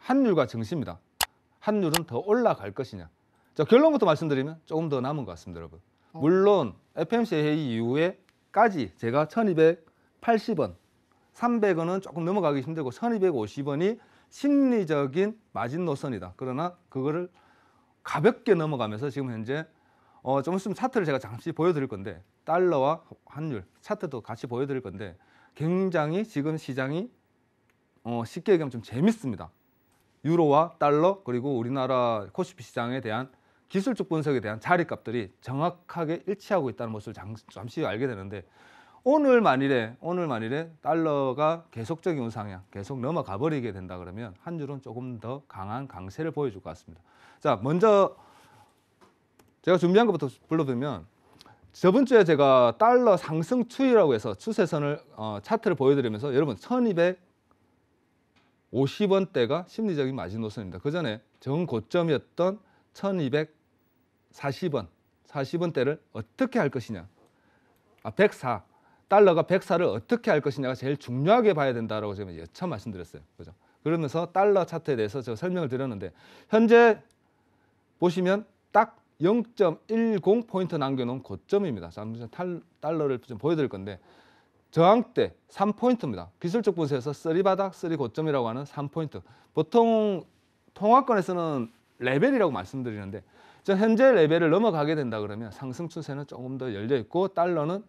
환율과 증시입니다. 환율은 더 올라갈 것이냐. 자, 결론부터 말씀드리면 조금 더 남은 것 같습니다, 여러분. 물론 FMC 회의 이후에까지 제가 1280원, 300원은 조금 넘어가기 힘들고 1250원이 심리적인 마진 노선이다. 그러나 그거를 가볍게 넘어가면서 지금 현재 좀 있으면 차트를 제가 잠시 보여드릴 건데 달러와 환율 차트도 같이 보여드릴 건데 굉장히 지금 시장이 쉽게 얘기하면 좀 재밌습니다. 유로와 달러 그리고 우리나라 코스피 시장에 대한 기술적 분석에 대한 자리값들이 정확하게 일치하고 있다는 것을 잠시 알게 되는데 오늘 만일에 달러가 계속적인 우상향 계속 넘어가 버리게 된다 그러면 환율은 조금 더 강한 강세를 보여줄 것 같습니다. 자, 먼저 제가 준비한 것부터 불러보면 저번 주에 제가 달러 상승 추이라고 해서 추세선을 차트를 보여드리면서 여러분 1250원대가 심리적인 마지노선입니다. 그 전에 정고점이었던 1240원, 40원대를 어떻게 할 것이냐. 104, 달러가 104를 어떻게 할 것이냐가 제일 중요하게 봐야 된다라고 제가 여차 말씀드렸어요. 그죠? 그러면서 달러 차트에 대해서 제가 설명을 드렸는데 현재 보시면 딱 0.10포인트 남겨놓은 고점입니다. 달러를 좀 보여드릴 건데 저항대 3포인트입니다. 기술적 분석에서 쓰리바닥, 쓰리고점이라고 하는 3포인트. 보통 통화권에서는 레벨이라고 말씀드리는데 현재 레벨을 넘어가게 된다 그러면 상승 추세는 조금 더 열려 있고 달러는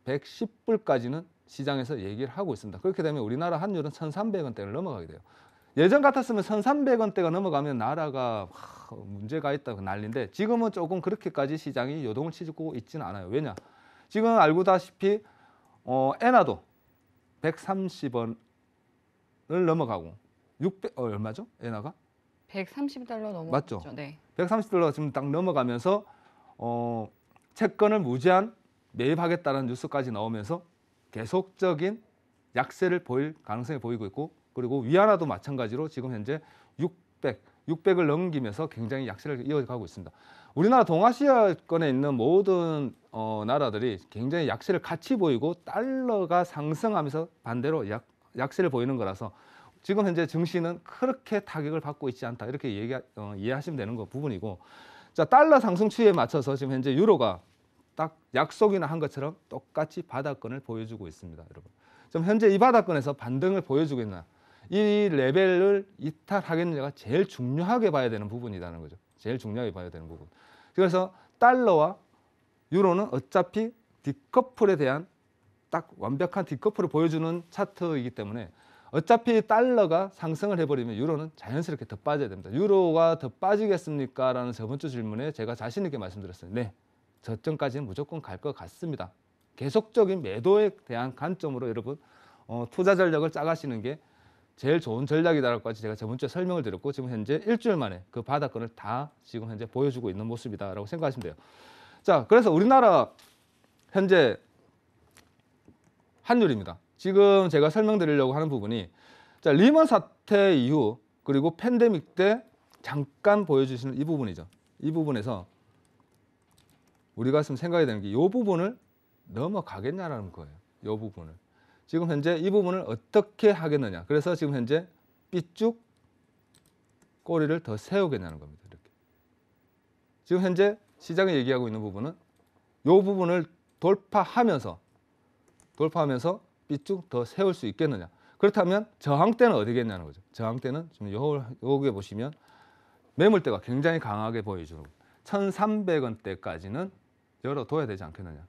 110불까지는 시장에서 얘기를 하고 있습니다. 그렇게 되면 우리나라 환율은 1,300원대를 넘어가게 돼요. 예전 같았으면 1,300원대가 넘어가면 나라가 문제가 있다고 난리인데 지금은 조금 그렇게까지 시장이 요동을 치고 있지는 않아요. 왜냐? 지금 알고다시피 엔화도 130원을 넘어가고 600 얼마죠? 엔화가? 130달러 넘어갔죠. 맞죠? 네. 130달러가 지금 딱 넘어가면서 채권을 무제한 매입하겠다는 뉴스까지 나오면서 계속적인 약세를 보일 가능성이 보이고 있고 그리고 위안화도 마찬가지로 지금 현재 600을 넘기면서 굉장히 약세를 이어가고 있습니다. 우리나라 동아시아권에 있는 모든 나라들이 굉장히 약세를 같이 보이고 달러가 상승하면서 반대로 약세를 보이는 거라서 지금 현재 증시는 그렇게 타격을 받고 있지 않다 이렇게 이해하시면 되는 부분이고 자 달러 상승 추이에 맞춰서 지금 현재 유로가 딱 약속이나 한 것처럼 똑같이 바닥권을 보여주고 있습니다, 여러분. 지금 현재 이 바닥권에서 반등을 보여주고 있나 이 레벨을 이탈하겠느냐가 제일 중요하게 봐야 되는 부분이라는 거죠. 제일 중요하게 봐야 되는 부분. 그래서 달러와 유로는 어차피 디커플에 대한 딱 완벽한 디커플을 보여주는 차트이기 때문에 어차피 달러가 상승을 해버리면 유로는 자연스럽게 더 빠져야 됩니다. 유로가 더 빠지겠습니까? 라는 저번 주 질문에 제가 자신 있게 말씀드렸어요. 네, 저점까지는 무조건 갈 것 같습니다. 계속적인 매도에 대한 관점으로 여러분 투자 전략을 짜가시는 게 제일 좋은 전략이다라고 제가 저번 주에 설명을 드렸고 지금 현재 일주일 만에 그 바닥권을 다 지금 현재 보여주고 있는 모습이다라고 생각하시면 돼요. 자, 그래서 우리나라 현재 환율입니다. 지금 제가 설명드리려고 하는 부분이 자, 리먼 사태 이후 그리고 팬데믹 때 잠깐 보여주시는 이 부분이죠. 이 부분에서 우리가 지금 생각해야 되는 게 이 부분을 넘어가겠냐라는 거예요. 이 부분을. 지금 현재 이 부분을 어떻게 하겠느냐. 그래서 지금 현재 삐쭉 꼬리를 더 세우겠냐는 겁니다. 이렇게. 지금 현재 시장이 얘기하고 있는 부분은 이 부분을 돌파하면서 삐쭉 더 세울 수 있겠느냐. 그렇다면 저항대는 어디겠냐는 거죠. 저항대는 지금 여기 보시면 매물대가 굉장히 강하게 보여주는 1,300원대까지는 열어둬야 되지 않겠느냐.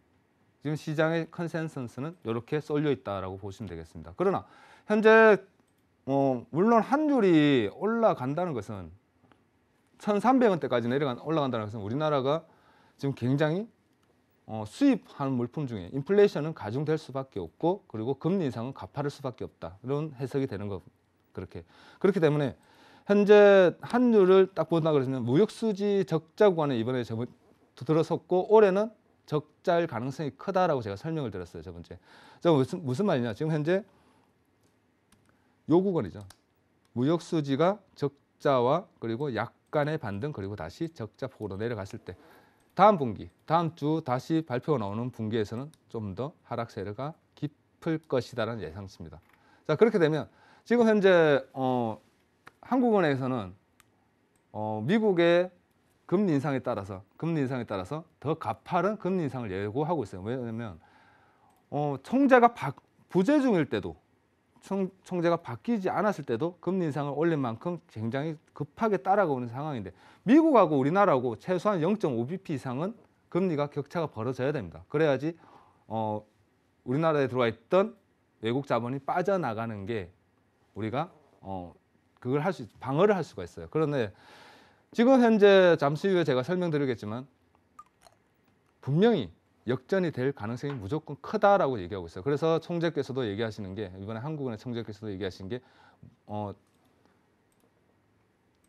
지금 시장의 컨센서스는 이렇게 쏠려 있다라고 보시면 되겠습니다. 그러나 현재 물론 환율이 올라간다는 것은 1,300원대까지 올라간다는 것은 우리나라가 지금 굉장히 수입하는 물품 중에 인플레이션은 가중될 수밖에 없고 그리고 금리 인상은 가파를 수밖에 없다. 이런 해석이 되는 거 그렇기 때문에 현재 환율을 딱 본다 그러면 무역수지 적자 구간에 이번에 들어섰고 올해는 적자일 가능성이 크다라고 제가 설명을 드렸어요. 저번주에. 무슨 말이냐. 지금 현재 요 구간이죠. 무역수지가 적자와 그리고 약간의 반등 그리고 다시 적자 폭으로 내려갔을 때 다음 분기, 다음 주 다시 발표가 나오는 분기에서는 좀 더 하락세가 깊을 것이다라는 예상치입니다. 자, 그렇게 되면 지금 현재 한국은행에서는 미국의 금리 인상에 따라서 더 가파른 금리 인상을 예고하고 있어요. 왜냐하면 총재가 부재 중일 때도 총재가 바뀌지 않았을 때도 금리 인상을 올린 만큼 굉장히 급하게 따라가고 있는 상황인데 미국하고 우리나라하고 최소한 0.5bp 이상은 금리가 격차가 벌어져야 됩니다. 그래야지 우리나라에 들어와 있던 외국 자본이 빠져나가는 게 우리가 그걸 방어를 할 수가 있어요. 그런데 지금 현재 잠시 후에 제가 설명드리겠지만 분명히 역전이 될 가능성이 무조건 크다라고 얘기하고 있어요. 그래서 총재께서도 얘기하시는 게 이번에 한국은행 총재께서도 얘기하신 게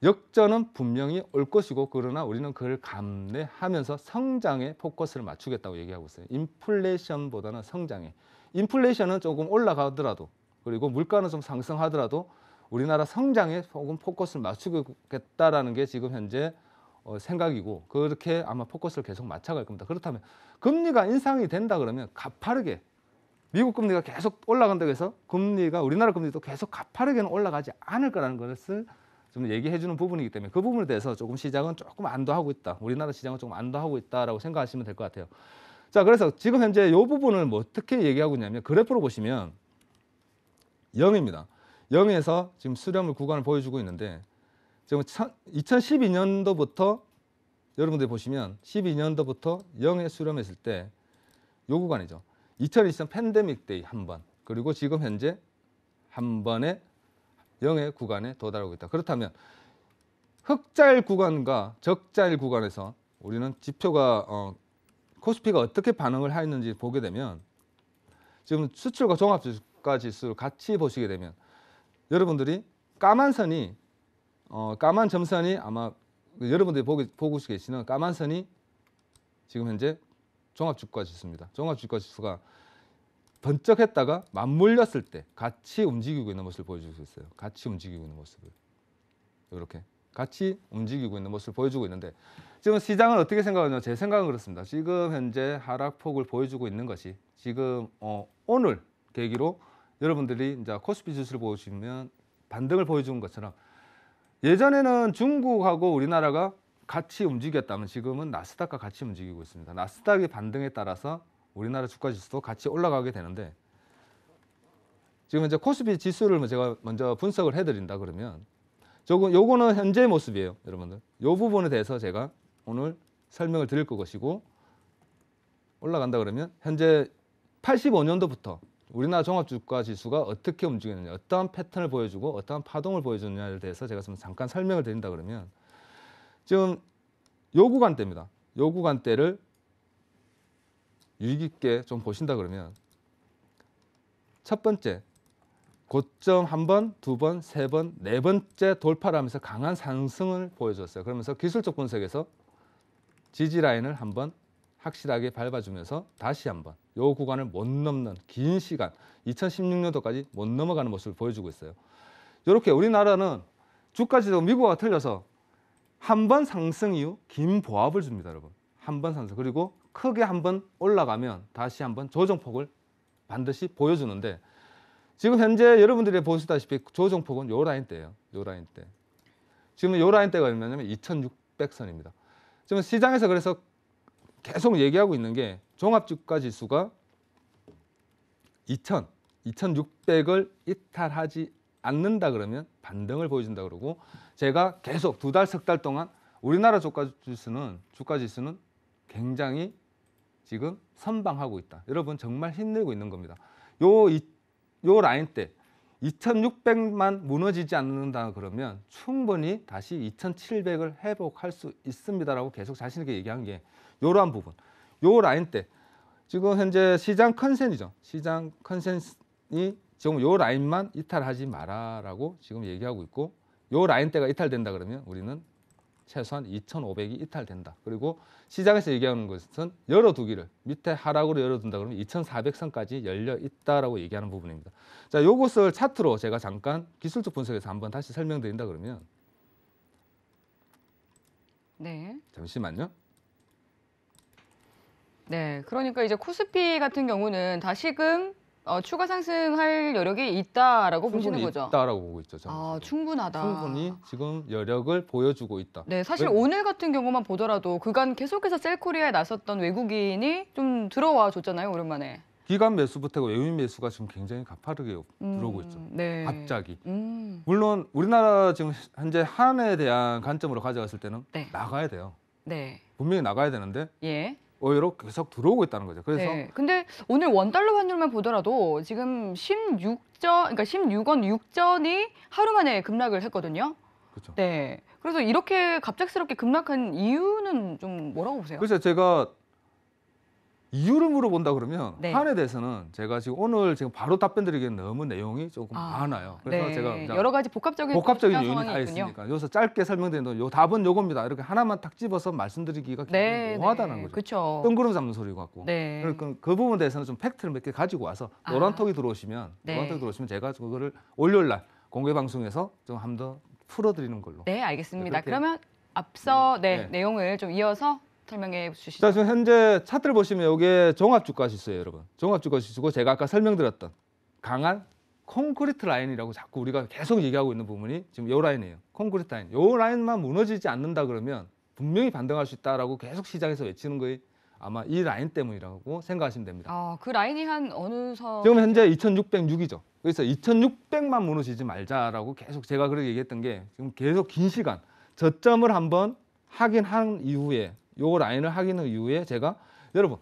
역전은 분명히 올 것이고 그러나 우리는 그걸 감내하면서 성장에 포커스를 맞추겠다고 얘기하고 있어요. 인플레이션보다는 성장에. 인플레이션은 조금 올라가더라도 그리고 물가는 좀 상승하더라도 우리나라 성장에 조금 포커스를 맞추겠다라는 게 지금 현재 생각이고 그렇게 아마 포커스를 계속 맞춰갈 겁니다. 그렇다면 금리가 인상이 된다 그러면 가파르게 미국 금리가 계속 올라간다고 해서 우리나라 금리도 계속 가파르게는 올라가지 않을 거라는 것을 좀 얘기해 주는 부분이기 때문에 그 부분에 대해서 조금 시장은 조금 안도하고 있다. 우리나라 시장은 조금 안도하고 있다라고 생각하시면 될 것 같아요. 자, 그래서 지금 현재 이 부분을 뭐 어떻게 얘기하고 있냐면 그래프로 보시면 0입니다. 0에서 지금 수렴을 구간을 보여주고 있는데 지금 2012년도부터 여러분들이 보시면 12년도부터 0에 수렴했을 때 요 구간이죠. 2020년 팬데믹 때의 한 번, 그리고 지금 현재 한 번의 0의 구간에 도달하고 있다. 그렇다면 흑자일 구간과 적자일 구간에서 우리는 지표가 코스피가 어떻게 반응을 하였는지 보게 되면 지금 수출과 종합주가 지수를 같이 보시게 되면 여러분들이 까만 점선이 아마 여러분들이 보고 계시는 까만 선이 지금 현재 종합주가지수입니다. 종합주가지수가 번쩍했다가 맞물렸을 때 같이 움직이고 있는 모습을 보여주고 있어요. 같이 움직이고 있는 모습을 이렇게 같이 움직이고 있는 모습을 보여주고 있는데 지금 시장은 어떻게 생각하냐? 제 생각은 그렇습니다. 지금 현재 하락폭을 보여주고 있는 것이 지금 오늘 계기로 여러분들이 이제 코스피 지수를 보시면 반등을 보여주는 것처럼 예전에는 중국하고 우리나라가 같이 움직였다면 지금은 나스닥과 같이 움직이고 있습니다. 나스닥의 반등에 따라서 우리나라 주가 지수도 같이 올라가게 되는데 지금 이제 코스피 지수를 제가 먼저 분석을 해드린다 그러면 요거는 현재 모습이에요, 여러분들. 요 부분에 대해서 제가 오늘 설명을 드릴 것이고 올라간다 그러면 현재 85년도부터 우리나라 종합주가 지수가 어떻게 움직이느냐, 어떠한 패턴을 보여주고 어떠한 파동을 보여주느냐에 대해서 제가 좀 잠깐 설명을 드린다 그러면 지금 요 구간대입니다. 요 구간대를 유의 깊게 좀 보신다 그러면 첫 번째 고점 한 번, 두 번, 세 번, 네 번째 돌파를 하면서 강한 상승을 보여줬어요. 그러면서 기술적 분석에서 지지 라인을 한번 확실하게 밟아주면서 다시 한번 요 구간을 못 넘는 긴 시간 2016년도까지 못 넘어가는 모습을 보여주고 있어요. 이렇게 우리나라는 주가지수 미국과 틀려서 한 번 상승 이후 긴 보합을 줍니다, 여러분. 한 번 상승 그리고 크게 한 번 올라가면 다시 한번 조정폭을 반드시 보여주는데 지금 현재 여러분들이 보시다시피 조정폭은 요 라인대예요. 요 라인대. 지금 요 라인대가 얼마냐면 2600선입니다. 지금 시장에서 그래서 계속 얘기하고 있는 게 종합주가 지수가 2600을 이탈하지 않는다 그러면 반등을 보여준다 그러고 제가 계속 두 달, 석 달 동안 우리나라 주가 지수는 굉장히 지금 선방하고 있다. 여러분 정말 힘내고 있는 겁니다. 요 라인대 2600만 무너지지 않는다 그러면 충분히 다시 2700을 회복할 수 있습니다라고 계속 자신 있게 얘기한 게 이러한 부분. 요 라인대 지금 현재 시장 컨센이죠. 시장 컨센이 지금 요 라인만 이탈하지 마라라고 지금 얘기하고 있고 요 라인대가 이탈된다 그러면 우리는 최소한 2500이 이탈된다. 그리고 시장에서 얘기하는 것은 열어두기를 밑에 하락으로 열어둔다 그러면 2400선까지 열려 있다라고 얘기하는 부분입니다. 자, 요것을 차트로 제가 잠깐 기술적 분석에서 한번 다시 설명드린다 그러면 네. 잠시만요. 네. 그러니까 이제 코스피 같은 경우는 다시금 추가 상승할 여력이 있다라고 보시는 충분히 거죠? 있다라고 보고 있죠. 저는 아, 지금. 충분하다. 충분히 지금 여력을 보여주고 있다. 네, 사실 왜- 오늘 같은 경우만 보더라도 그간 계속해서 셀코리아에 나섰던 외국인이 좀 들어와 줬잖아요, 오랜만에. 기관 매수부터 외국인 매수가 지금 굉장히 가파르게 들어오고 있죠. 네. 갑자기. 음, 물론 우리나라 지금 현재 한에 대한 관점으로 가져갔을 때는 네. 나가야 돼요. 네. 분명히 나가야 되는데 예. 오히려 계속 들어오고 있다는 거죠. 그래서 네. 근데 오늘 원달러 환율만 보더라도 지금 16원 6전이 하루 만에 급락을 했거든요. 그렇죠. 네. 그래서 이렇게 갑작스럽게 급락한 이유는 좀 뭐라고 보세요? 그래서 제가 이유를 물어본다 그러면 네. 한에 대해서는 제가 지금 오늘 지금 바로 답변 드리기엔 너무 내용이 조금 많아요. 그래서 네. 제가 그냥 여러 가지 복합적인 복합적인 시장 요인이 다 상황이 있군요. 있으니까 여기서 짧게 설명드리는 요 답은 요겁니다. 이렇게 하나만 딱 집어서 말씀드리기가 굉장히 모호하다는 거죠. 그렇죠. 뜬구름 잡는 소리 같고. 네. 그러니까 그 부분에 대해서는 좀 팩트를 몇 개 가지고 와서 아. 노란톡이 들어오시면 네. 노란톡이 들어오시면 제가 그거를 월요일 날 공개 방송에서 좀 한 번 더 풀어드리는 걸로. 네, 알겠습니다. 그렇게. 그러면 앞서 네. 내용을 좀 이어서 설명해 주시죠. 자, 지금 현재 차트를 보시면 이게 종합주가 지수예요, 여러분. 종합주가 지수고 제가 아까 설명드렸던 강한 콘크리트 라인이라고 자꾸 우리가 계속 얘기하고 있는 부분이 지금 이 라인이에요. 콘크리트 라인. 이 라인만 무너지지 않는다 그러면 분명히 반등할 수 있다라고 계속 시장에서 외치는 거에 아마 이 라인 때문이라고 생각하시면 됩니다. 그 라인이 한 어느 선? 지금 현재 2606이죠. 그래서 2600만 무너지지 말자라고 계속 제가 그렇게 얘기했던 게 지금 계속 긴 시간 저점을 한번 확인한 이후에 요 라인을 확인한 이후에 제가 여러분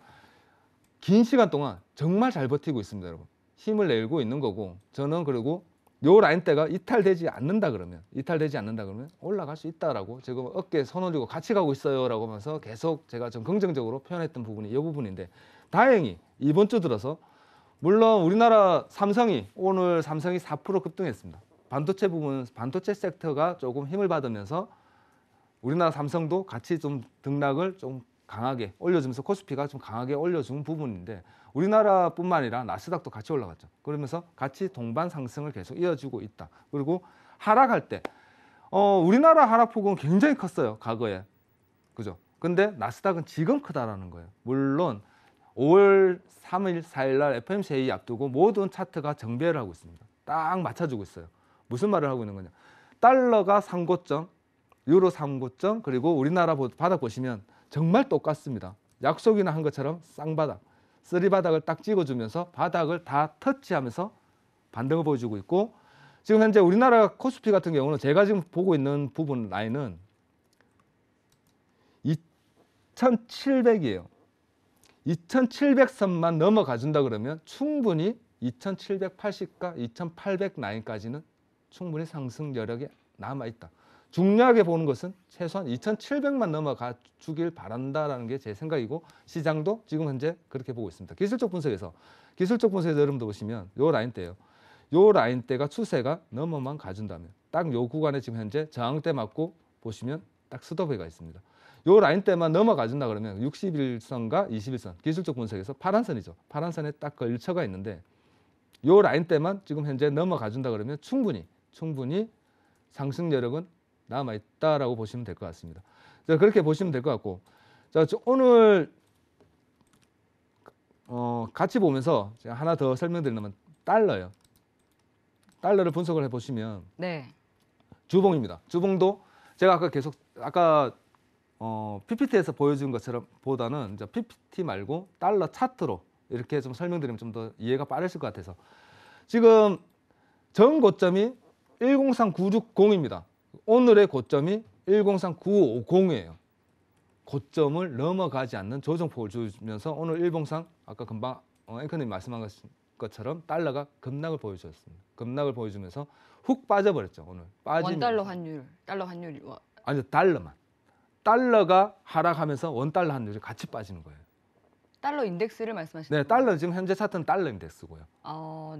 긴 시간 동안 정말 잘 버티고 있습니다, 여러분. 힘을 내고 있는 거고 저는 그리고 요 라인대가 이탈되지 않는다 그러면 올라갈 수 있다라고 지금 어깨에 손 올리고 같이 가고 있어요라고 하면서 계속 제가 좀 긍정적으로 표현했던 부분이 이 부분인데 다행히 이번 주 들어서 물론 우리나라 삼성이 오늘 삼성이 4% 급등했습니다. 반도체 섹터가 조금 힘을 받으면서 우리나라 삼성도 같이 좀 등락을 좀 강하게 올려주면서 코스피가 좀 강하게 올려준 부분인데 우리나라뿐만 아니라 나스닥도 같이 올라갔죠. 그러면서 같이 동반 상승을 계속 이어주고 있다. 그리고 하락할 때 우리나라 하락폭은 굉장히 컸어요. 과거에. 그죠? 근데 나스닥은 지금 크다라는 거예요. 물론 5월 3일, 4일 날 FOMC 회의 앞두고 모든 차트가 정배를 하고 있습니다. 딱 맞춰주고 있어요. 무슨 말을 하고 있는 거냐? 달러가 상고점, 유로 상고점, 그리고 우리나라 바닥 보시면 정말 똑같습니다. 약속이나 한 것처럼 쌍바닥, 쓰리바닥을 딱 찍어주면서 바닥을 다 터치하면서 반등을 보여주고 있고 지금 현재 우리나라 코스피 같은 경우는 제가 지금 보고 있는 부분 라인은 2700이에요. 2700선만 넘어가준다 그러면 충분히 2780과 2800 라인까지는 충분히 상승 여력이 남아있다. 중요하게 보는 것은 최소한 2700만 넘어가 주길 바란다라는 게 제 생각이고 시장도 지금 현재 그렇게 보고 있습니다. 기술적 분석에서 여러분도 보시면 요 라인대예요. 요 라인대가 추세가 넘어만 가준다면 딱 요 구간에 지금 현재 저항대 맞고 보시면 딱 스톱해가 있습니다. 요 라인대만 넘어가준다 그러면 61선과 21선 기술적 분석에서 파란 선이죠. 파란 선에 딱 걸쳐가 있는데 요 라인대만 지금 현재 넘어가준다 그러면 충분히 상승 여력은 남아있다라고 보시면 될 것 같습니다. 자, 그렇게 보시면 될 것 같고 자, 오늘 같이 보면서 제가 하나 더 설명드리면 달러예요. 달러를 분석을 해보시면 네. 주봉입니다. 주봉도 제가 아까 PPT에서 보여준 것처럼 보다는 이제 PPT 말고 달러 차트로 이렇게 좀 설명드리면 좀 더 이해가 빠르실 것 같아서 지금 전 고점이 103960입니다. 오늘의 고점이 103950이에요. 고점을 넘어가지 않는 조정폭을 주면서 오늘 일봉상 아까 금방 앵커님 말씀한 것처럼 달러가 급락을 보여주었습니다. 급락을 보여주면서 훅 빠져버렸죠. 오늘 원달러 환율, 아니 달러만. 달러가 하락하면서 원달러 환율이 같이 빠지는 거예요. 달러 인덱스를 말씀하시는 네, 달러 지금 현재 차트는 달러 인덱스고요.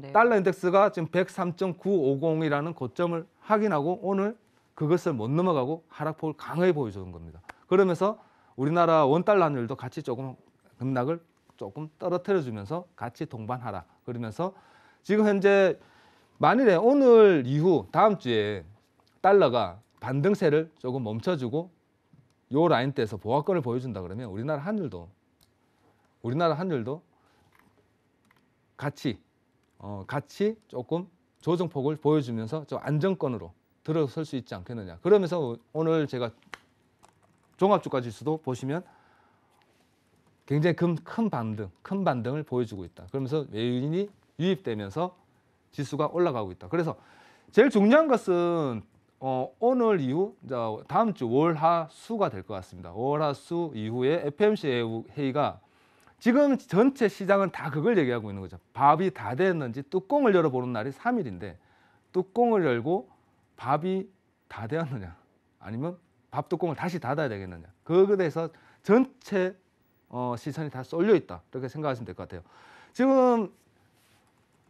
네. 달러 인덱스가 지금 103.950이라는 고점을 확인하고 오늘 그것을 못 넘어가고 하락폭을 강하게 보여주는 겁니다. 그러면서 우리나라 원달러 환율도 같이 조금 급락을 조금 떨어뜨려 주면서 같이 동반하라. 그러면서 지금 현재 만일에 오늘 이후 다음 주에 달러가 반등세를 조금 멈춰주고 요 라인대에서 보합권을 보여준다 그러면 우리나라 환율도 같이 같이 조금 조정폭을 보여주면서 좀 안정권으로 들어설 수 있지 않겠느냐. 그러면서 오늘 제가 종합주가 지수도 보시면 굉장히 큰 반등을 보여주고 있다. 그러면서 외인이 유입되면서 지수가 올라가고 있다. 그래서 제일 중요한 것은 오늘 이후 다음 주 월화수가 될 것 같습니다. 월화수 이후에 FMC 회의가 지금 전체 시장은 다 그걸 얘기하고 있는 거죠. 밥이 다 됐는지 뚜껑을 열어보는 날이 3일인데 뚜껑을 열고 밥이 다 되었느냐 아니면 밥 뚜껑을 다시 닫아야 되겠느냐. 그거에 대해서 전체 시선이 다 쏠려 있다. 이렇게 생각하시면 될 것 같아요. 지금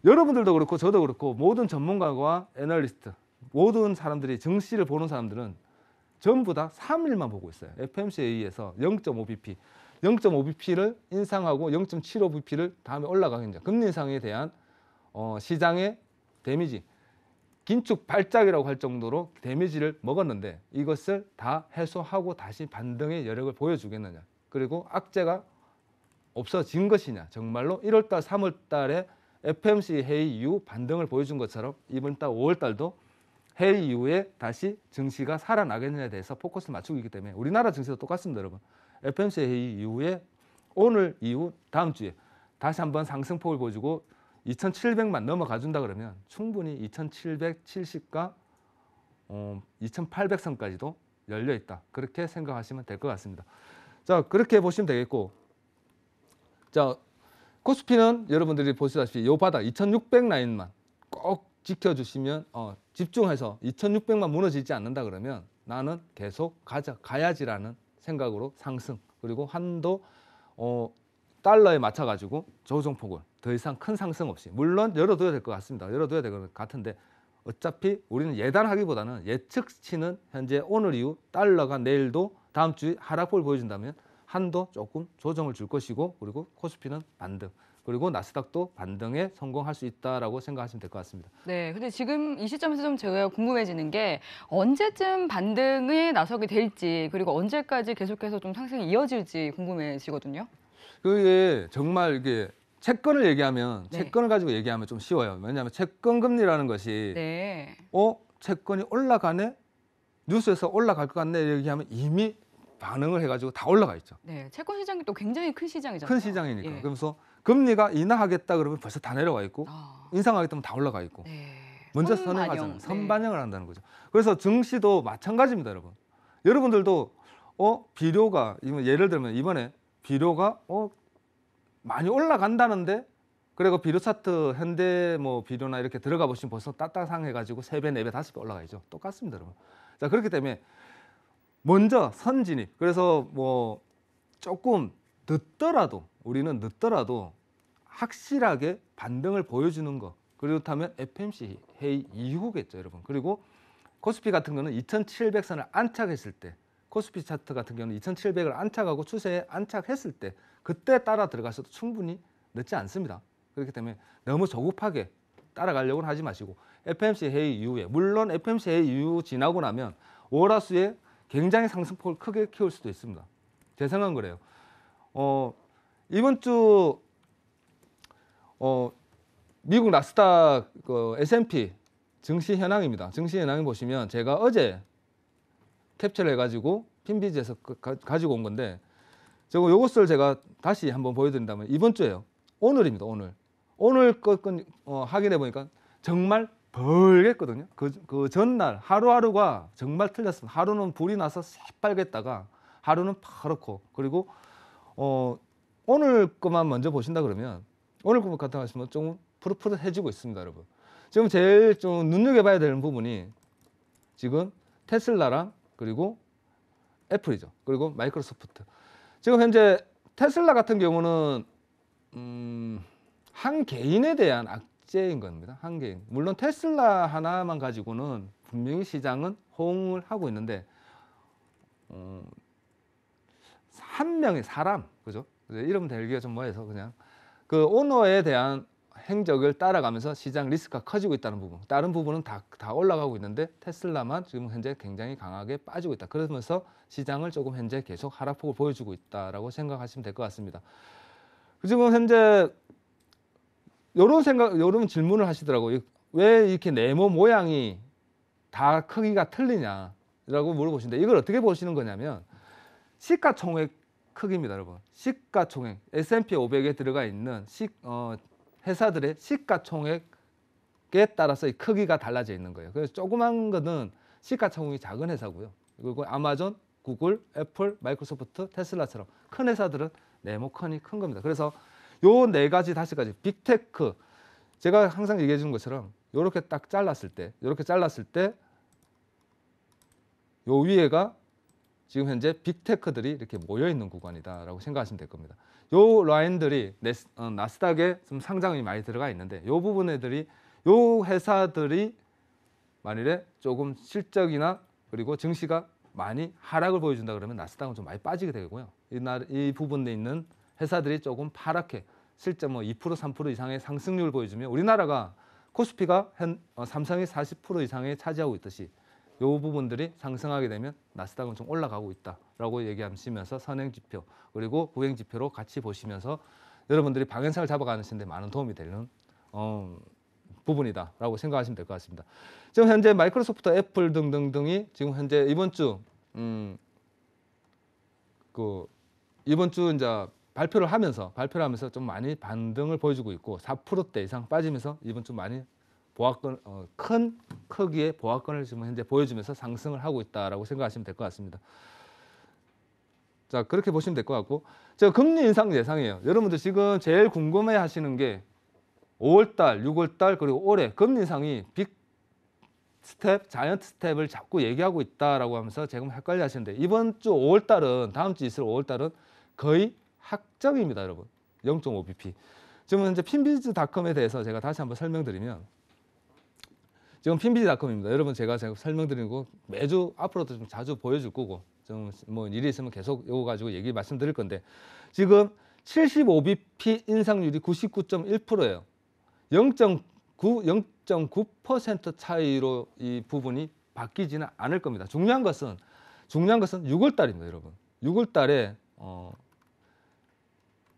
여러분들도 그렇고 저도 그렇고 모든 전문가와 애널리스트 모든 사람들이 증시를 보는 사람들은 전부 다 3일만 보고 있어요. FMCA에서 0.5bp 0.5bp를 인상하고 0.75bp를 다음에 올라가겠냐. 금리 인상에 대한 시장의 데미지 긴축 발작이라고 할 정도로 데미지를 먹었는데 이것을 다 해소하고 다시 반등의 여력을 보여주겠느냐. 그리고 악재가 없어진 것이냐. 정말로 1월달 3월달에 FMC 회의 이후 반등을 보여준 것처럼 이번 달 5월달도 회의 이후에 다시 증시가 살아나겠느냐에 대해서 포커스를 맞추고 있기 때문에 우리나라 증시도 똑같습니다. 여러분. FMC 회의 이후에 오늘 이후 다음 주에 다시 한번 상승폭을 보여주고 2,700만 넘어가 준다 그러면 충분히 2,770과 2,800선까지도 열려 있다. 그렇게 생각하시면 될 것 같습니다. 자, 그렇게 보시면 되겠고, 자, 코스피는 여러분들이 보시다시피 요 바닥 2,600 라인만 꼭 지켜주시면 집중해서 2,600만 무너지지 않는다 그러면 나는 계속 가야지라는 생각으로 상승 그리고 한도 달러에 맞춰 가지고 조정폭을 더 이상 큰 상승 없이 물론 열어둬야 될 것 같습니다. 열어둬야 될 것 같은데 어차피 우리는 예단하기보다는 예측치는 현재 오늘 이후 달러가 내일도 다음 주에 하락폭을 보여준다면 한도 조금 조정을 줄 것이고 그리고 코스피는 반등 그리고 나스닥도 반등에 성공할 수 있다라고 생각하시면 될 것 같습니다. 네, 근데 지금 이 시점에서 좀 제가 궁금해지는 게 언제쯤 반등에 나서게 될지 그리고 언제까지 계속해서 좀 상승이 이어질지 궁금해지거든요. 그게 정말 이게 채권을 얘기하면 네. 채권을 가지고 얘기하면 좀 쉬워요. 왜냐하면 채권 금리라는 것이 네. 채권이 올라가네 뉴스에서 올라갈 것 같네 얘기하면 이미 반응을 해가지고 다 올라가 있죠. 네, 채권 시장이 또 굉장히 큰 시장이잖아요. 큰 시장이니까. 예. 그래서 금리가 인하하겠다 그러면 벌써 다 내려와 있고 아, 인상하겠다면 다 올라가 있고 네. 먼저 선반영. 선행하잖아요. 네. 선반영을 한다는 거죠. 그래서 증시도 마찬가지입니다, 여러분. 여러분들도 비료가 예를 들면 이번에 비료가 많이 올라간다는데 그리고 비료 차트 현대 비료나 이렇게 들어가 보시면 벌써 따따상해가지고 3배, 4배, 5배 올라가 있죠. 똑같습니다, 여러분. 자, 그렇기 때문에 먼저 선진입. 그래서 조금 늦더라도 우리는 확실하게 반등을 보여주는 거. 그렇다면 FMC 회의 이후겠죠, 여러분. 그리고 코스피 같은 거는 2,700선을 안착했을 때 코스피 차트 같은 경우는 2,700을 안착하고 추세에 안착했을 때 그때 따라 들어가셔도 충분히 늦지 않습니다. 그렇기 때문에 너무 조급하게 따라가려고는 하지 마시고 FMC 회의 이후에 물론 FMC 회의 이후 지나고 나면 월화수에 굉장히 상승폭을 크게 키울 수도 있습니다. 제 생각은 그래요. 이번 주 미국 나스닥 S&P 증시 현황입니다. 증시 현황을 보시면 제가 어제 캡처를 해가지고 핀비지에서 가지고 온 건데 요것을 제가 다시 한번 보여드린다면 이번 주에요. 오늘입니다. 오늘 것건 확인해 보니까 정말 벌겠거든요. 그 전날 하루하루가 정말 틀렸습니다. 하루는 불이 나서 새빨겠다가 하루는 파랗고 그리고 오늘 것만 먼저 보신다 그러면 오늘 것 같은 거 하시면 좀 푸릇푸릇해지고 있습니다, 여러분. 지금 제일 좀 눈여겨봐야 되는 부분이 지금 테슬라랑 그리고 애플이죠. 그리고 마이크로소프트. 지금 현재 테슬라 같은 경우는 한 개인에 대한 악재인 겁니다. 한 개인. 물론 테슬라 하나만 가지고는 분명히 시장은 호응을 하고 있는데 한 명의 사람, 그죠? 이름 대기가 좀 뭐해서 그냥 그 오너에 대한 행적을 따라가면서 시장 리스크가 커지고 있다는 부분. 다른 부분은 다 올라가고 있는데 테슬라만 지금 현재 굉장히 강하게 빠지고 있다. 그러면서 시장을 조금 현재 계속 하락폭을 보여주고 있다라고 생각하시면 될 것 같습니다. 지금 현재 요런 질문을 하시더라고요. 왜 이렇게 네모 모양이 다 크기가 틀리냐라고 물어보시는데 이걸 어떻게 보시는 거냐면 시가총액 크기입니다, 여러분. 시가총액 S&P 500에 들어가 있는 회사들의 시가총액에 따라서 이 크기가 달라져 있는 거예요. 그래서 조그만 거는 시가총액이 작은 회사고요. 그리고 아마존, 구글, 애플, 마이크로소프트, 테슬라처럼 큰 회사들은 네모컨이 큰 겁니다. 그래서 요 4가지, 5가지 빅테크 제가 항상 얘기해 주는 것처럼 이렇게 딱 잘랐을 때, 이렇게 잘랐을 때 요 위에가 지금 현재 빅테크들이 이렇게 모여 있는 구간이다라고 생각하시면 될 겁니다. 요 라인들이 나스닥에 좀 상장이 많이 들어가 있는데 요 부분 애들이 요 회사들이 만일에 조금 실적이나 그리고 증시가 많이 하락을 보여준다 그러면 나스닥은 좀 많이 빠지게 되고요. 이 부분에 있는 회사들이 조금 파랗게 실제 뭐 2% 3% 이상의 상승률을 보여주면 우리나라가 코스피가 삼성이 40% 이상에 차지하고 있듯이 이 부분들이 상승하게 되면 나스닥은 좀 올라가고 있다라고 얘기하시면서 선행지표 그리고 구행지표로 같이 보시면서 여러분들이 방향성을 잡아가시는데 많은 도움이 되는 부분이다라고 생각하시면 될 것 같습니다. 지금 현재 마이크로소프트, 애플 등등등이 지금 현재 이번 주 이제 발표를 하면서 좀 많이 반등을 보여주고 있고 4%대 이상 빠지면서 이번 주 많이 큰 크기의 보합권을 지금 현재 보여주면서 상승을 하고 있다라고 생각하시면 될 것 같습니다. 자, 그렇게 보시면 될 것 같고, 저 금리 인상 예상이에요. 여러분들 지금 제일 궁금해하시는 게 5월달, 6월달 그리고 올해 금리 인상이 빅 스텝, 자이언트 스텝을 자꾸 얘기하고 있다라고 하면서 지금 헷갈려하시는데 이번 주 5월달은 다음 주 있을 5월달은 거의 확정입니다, 여러분. 0.5bp. 지금 현재 핀비즈닷컴에 대해서 제가 다시 한번 설명드리면. 지금 핀비즈닷컴입니다. 여러분 제가 설명드리는 거 매주 앞으로도 좀 자주 보여줄 거고 좀 뭐 일이 있으면 계속 이거 가지고 얘기 말씀드릴 건데 지금 75bp 인상률이 99.1%예요. 0.9% 차이로 이 부분이 바뀌지는 않을 겁니다. 중요한 것은 6월 달입니다, 여러분. 6월 달에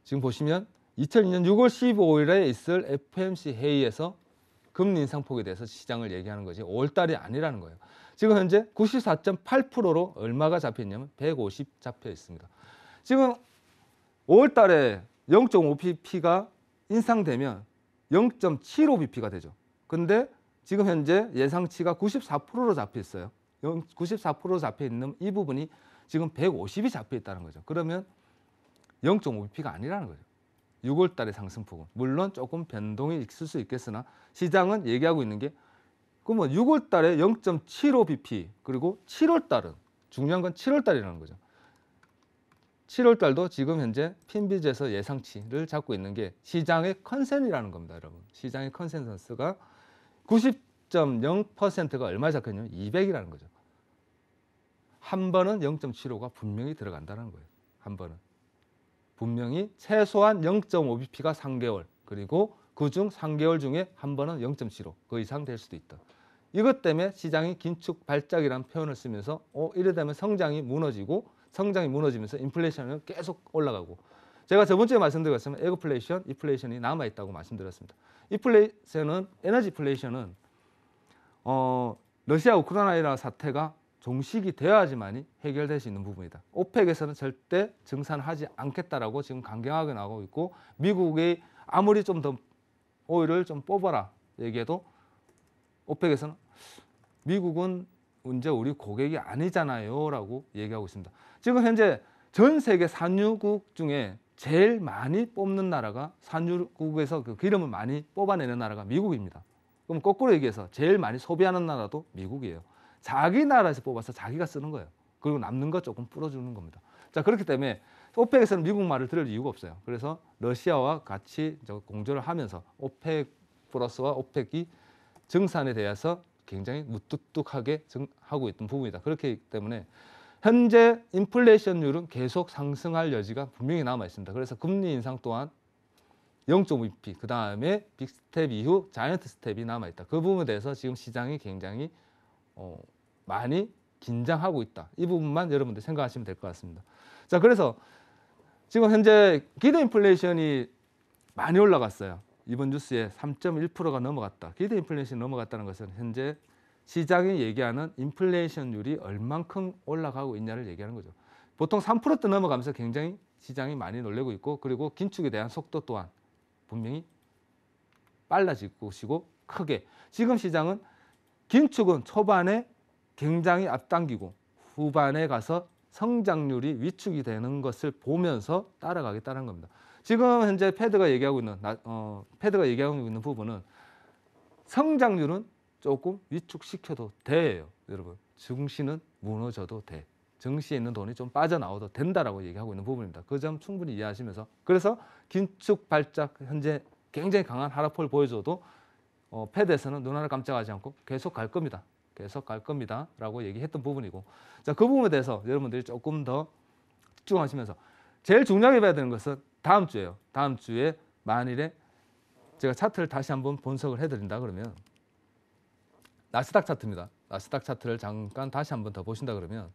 지금 보시면 2002년 6월 15일에 있을 FOMC 회의에서 금리 인상폭에 대해서 시장을 얘기하는 거지 5월 달이 아니라는 거예요. 지금 현재 94.8%로 얼마가 잡혀 있냐면 150 잡혀 있습니다. 지금 5월 달에 0.5bp가 인상되면 0.75bp가 되죠. 근데 지금 현재 예상치가 94%로 잡혀 있어요. 94%로 잡혀 있는 이 부분이 지금 150이 잡혀 있다는 거죠. 그러면 0.5bp가 아니라는 거죠. 6월 달의 상승폭은 물론 조금 변동이 있을 수 있겠으나 시장은 얘기하고 있는 게 그러면 6월 달에 0.75bp 그리고 7월 달은 중요한 건 7월 달이라는 거죠. 7월 달도 지금 현재 핀비즈에서 예상치를 잡고 있는 게 시장의 컨센이라는 겁니다, 여러분. 시장의 컨센서스가 90.0%가 얼마 잡혔냐면 200이라는 거죠. 한 번은 0.75가 분명히 들어간다는 거예요. 한 번은. 분명히 최소한 0.5bp가 3개월 그리고 그중 3개월 중에 한 번은 0.75 그 이상 될 수도 있다. 이것 때문에 시장이 긴축 발작이라는 표현을 쓰면서 이래 되면 성장이 무너지면서 인플레이션은 계속 올라가고 제가 저번 주에 말씀드렸지만 에그플레이션, 인플레이션이 남아있다고 말씀드렸습니다. 인플레이션은 에너지 인플레이션은 러시아 우크라이나 사태가 종식이 되어야지만이 해결될 수 있는 부분이다. 오펙에서는 절대 증산하지 않겠다라고 지금 강경하게 나오고 있고 미국이 아무리 좀 더 오일을 좀 뽑아라 얘기해도 오펙에서는 미국은 이제 우리 고객이 아니잖아요 라고 얘기하고 있습니다. 지금 현재 전 세계 산유국 중에 제일 많이 뽑는 나라가 산유국에서 그 기름을 많이 뽑아내는 나라가 미국입니다. 그럼 거꾸로 얘기해서 제일 많이 소비하는 나라도 미국이에요. 자기 나라에서 뽑아서 자기가 쓰는 거예요. 그리고 남는 거 조금 뿌려주는 겁니다. 자, 그렇기 때문에 오펙에서는 미국 말을 들을 이유가 없어요. 그래서 러시아와 같이 공조를 하면서 오펙 플러스와 오펙이 증산에 대해서 굉장히 무뚝뚝하게 하고 있던 부분이다. 그렇기 때문에 현재 인플레이션율은 계속 상승할 여지가 분명히 남아 있습니다. 그래서 금리 인상 또한 0.5bp 그 다음에 빅스텝 이후 자이언트 스텝이 남아 있다. 그 부분에 대해서 지금 시장이 굉장히 많이 긴장하고 있다. 이 부분만 여러분들 생각하시면 될 것 같습니다. 자, 그래서 지금 현재 기대 인플레이션이 많이 올라갔어요. 이번 뉴스에 3.1%가 넘어갔다. 기대 인플레이션이 넘어갔다는 것은 현재 시장이 얘기하는 인플레이션율이 얼만큼 올라가고 있냐를 얘기하는 거죠. 보통 3%대 넘어가면서 굉장히 시장이 많이 놀래고 있고, 그리고 긴축에 대한 속도 또한 분명히 빨라질 것이고 크게, 지금 시장은 긴축은 초반에 굉장히 앞당기고 후반에 가서 성장률이 위축이 되는 것을 보면서 따라가겠다는 겁니다. 지금 현재 패드가 얘기하고 있는 부분은 성장률은 조금 위축시켜도 돼요, 여러분. 증시는 무너져도 돼. 증시에 있는 돈이 좀 빠져나와도 된다라고 얘기하고 있는 부분입니다. 그 점 충분히 이해하시면서, 그래서 긴축 발작 현재 굉장히 강한 하락폭을 보여줘도 패드에서는 눈 하나 깜짝하지 않고 계속 갈 겁니다. 계속 갈 겁니다. 라고 얘기했던 부분이고, 자, 그 부분에 대해서 여러분들이 조금 더 집중하시면서 제일 중요하게 봐야 되는 것은 다음 주예요. 다음 주에 만일에 제가 차트를 다시 한번 분석을 해드린다 그러면 나스닥 차트입니다. 나스닥 차트를 잠깐 다시 한번 더 보신다 그러면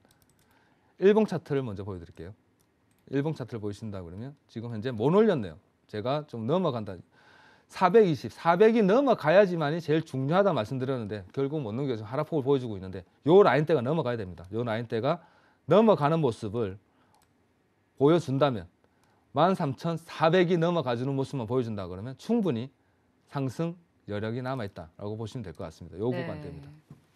일봉 차트를 먼저 보여드릴게요. 일봉 차트를 보이신다 그러면 지금 현재 못 올렸네요. 제가 좀 넘어간다. 400이 넘어가야지만이 제일 중요하다 말씀드렸는데 결국 못 넘겨서 하락폭을 보여주고 있는데, 요 라인대가 넘어가야 됩니다. 요 라인대가 넘어가는 모습을 보여준다면 13,400이 넘어가주는 모습만 보여준다 그러면 충분히 상승 여력이 남아있다라고 보시면 될 것 같습니다. 요 구간대입니다.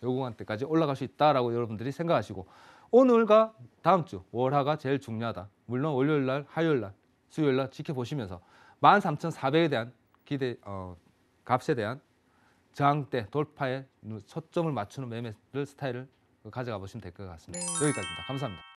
요 구간대까지 올라갈 수 있다라고 여러분들이 생각하시고, 오늘과 다음 주 월화가 제일 중요하다. 물론 월요일 날, 화요일 날, 수요일 날 지켜보시면서 13,400에 대한 기대 값에 대한 저항대 돌파에 초점을 맞추는 매매 스타일을 가져가 보시면 될 것 같습니다. 네. 여기까지입니다. 감사합니다.